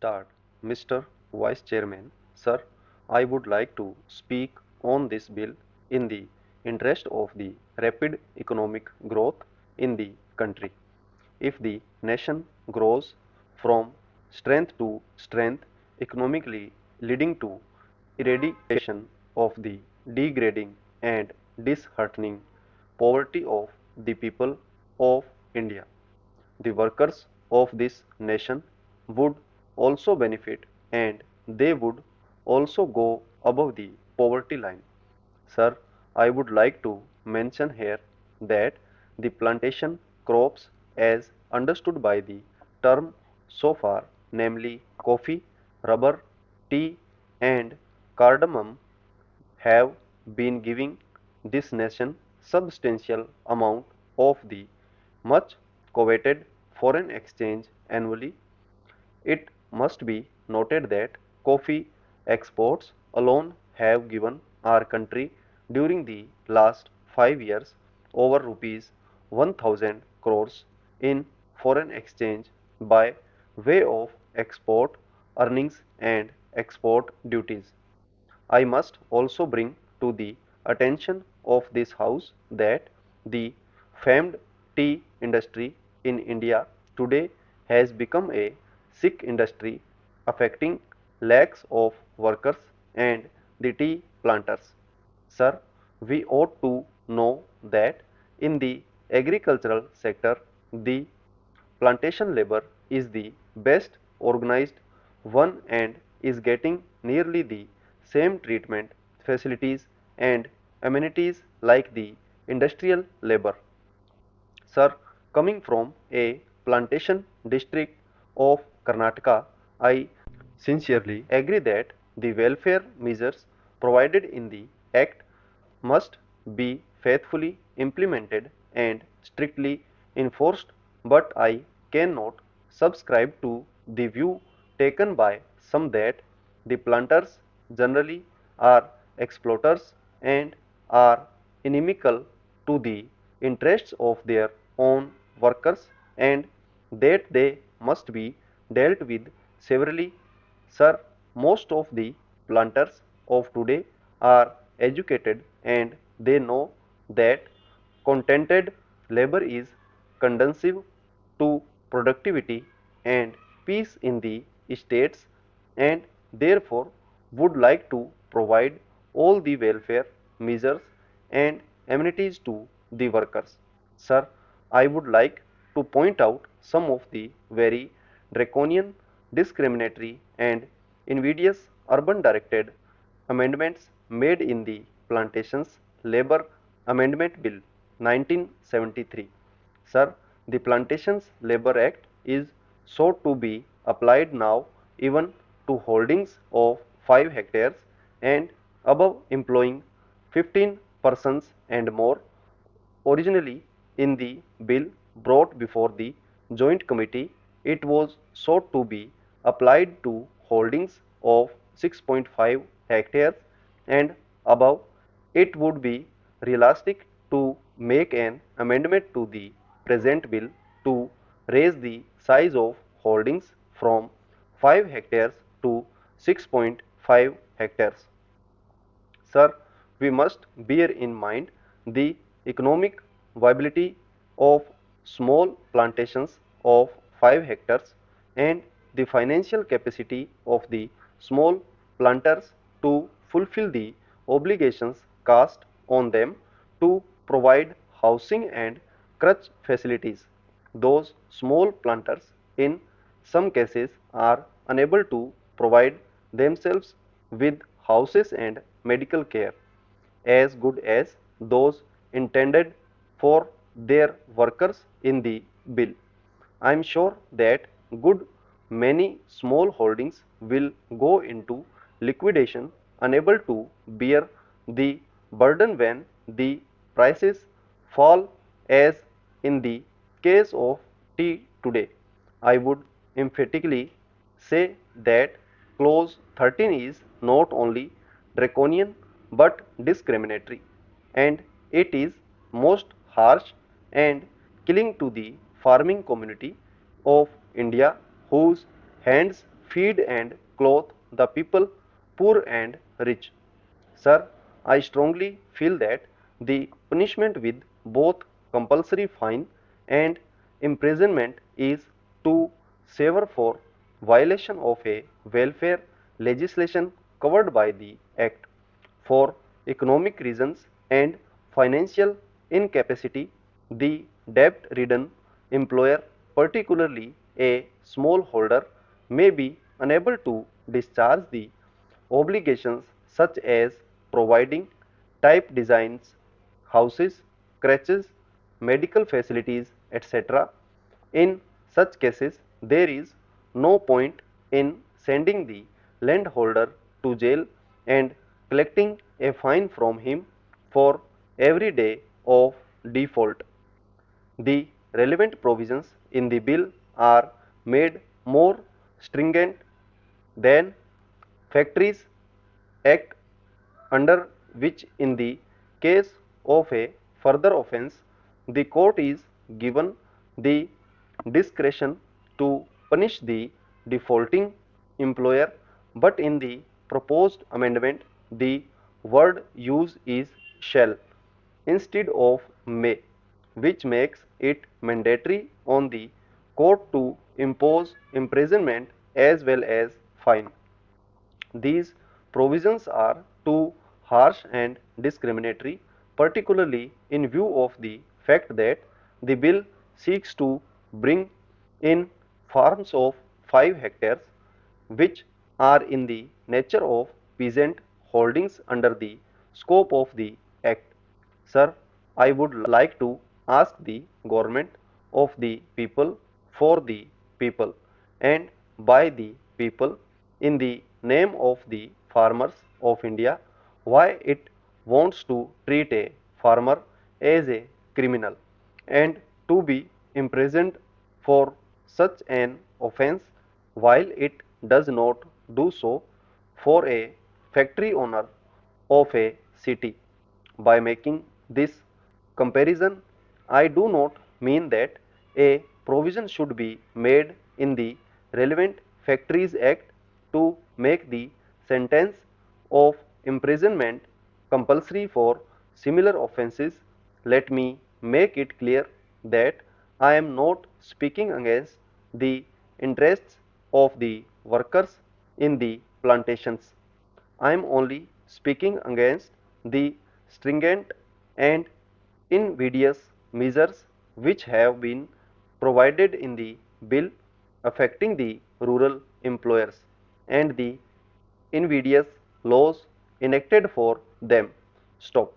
start. Mr. Vice Chairman, sir, I would like to speak on this bill in the interest of the rapid economic growth in the country. If the nation grows from strength to strength economically, leading to eradication of the degrading and disheartening poverty of the people of India, the workers of this nation would also benefit and they would also go above the poverty line. Sir, I would like to mention here that the plantation crops as understood by the term so far, namely coffee, rubber, tea and cardamom, have been giving this nation substantial amount of the much coveted foreign exchange annually. It must be noted that coffee exports alone have given our country during the last 5 years over rupees 1000 crores in foreign exchange by way of export earnings and export duties. I must also bring to the attention of this House that the famed tea industry in India today has become a sick industry affecting lakhs of workers and the tea planters. Sir, we ought to know that in the agricultural sector, the plantation labor is the best organized one and is getting nearly the same treatment, facilities and amenities like the industrial labor. Sir, coming from a plantation district of Karnataka, I sincerely agree that the welfare measures provided in the Act must be faithfully implemented and strictly enforced, but I cannot subscribe to the view taken by some that the planters generally are exploiters and are inimical to the interests of their own workers and that they must be dealt with severely. Sir, most of the planters of today are educated and they know that contented labor is conducive to productivity and peace in the states and therefore would like to provide all the welfare measures and amenities to the workers. Sir, I would like to point out some of the very draconian, discriminatory and invidious urban directed amendments made in the Plantations Labor Amendment Bill 1973. Sir, the Plantations Labor Act is sought to be applied now even to holdings of 5 hectares and above employing 15 persons and more. Originally, in the bill brought before the Joint Committee, it was sought to be applied to holdings of 6.5 hectares and above. It would be realistic to make an amendment to the present bill to raise the size of holdings from 5 hectares to 6.5 hectares. Sir, we must bear in mind the economic viability of small plantations of 5 hectares and the financial capacity of the small planters to fulfill the obligations cast on them to provide housing and crutch facilities. Those small planters in some cases are unable to provide themselves with houses and medical care as good as those intended for their workers in the bill. I am sure that good many small holdings will go into liquidation, unable to bear the burden when the prices fall, as in the case of tea today. I would emphatically say that clause 13 is not only draconian but discriminatory and it is most harsh and killing to the farming community of India whose hands feed and clothe the people, poor and rich. Sir, I strongly feel that the punishment with both compulsory fine and imprisonment is too severe for violation of a welfare legislation covered by the Act. For economic reasons and financial incapacity, the debt-ridden employer, particularly a smallholder, may be unable to discharge the obligations such as providing type designs, houses, crèches, medical facilities, etc. In such cases, there is no point in sending the landholder to jail and collecting a fine from him for every day of default. The relevant provisions in the bill are made more stringent than Factories Act, under which in the case of a further offence, the court is given the discretion to punish the defaulting employer, but in the proposed amendment, the word used is shall instead of may, which makes it mandatory on the court to impose imprisonment as well as fine. These provisions are too harsh and discriminatory, particularly in view of the fact that the bill seeks to bring in farms of 5 hectares, which are in the nature of peasant holdings under the scope of the Act. Sir, I would like to ask the government of the people, for the people, and by the people, in the name of the farmers of India, why it wants to treat a farmer as a criminal and to be imprisoned for such an offence, while it does not do so for a factory owner of a city. By making this comparison, I do not mean that a provision should be made in the relevant Factories Act to make the sentence of imprisonment compulsory for similar offences. Let me make it clear that I am not speaking against the interests of the workers in the plantations. I am only speaking against the stringent and invidious measures which have been provided in the bill affecting the rural employers and the invidious laws enacted for them. Stop.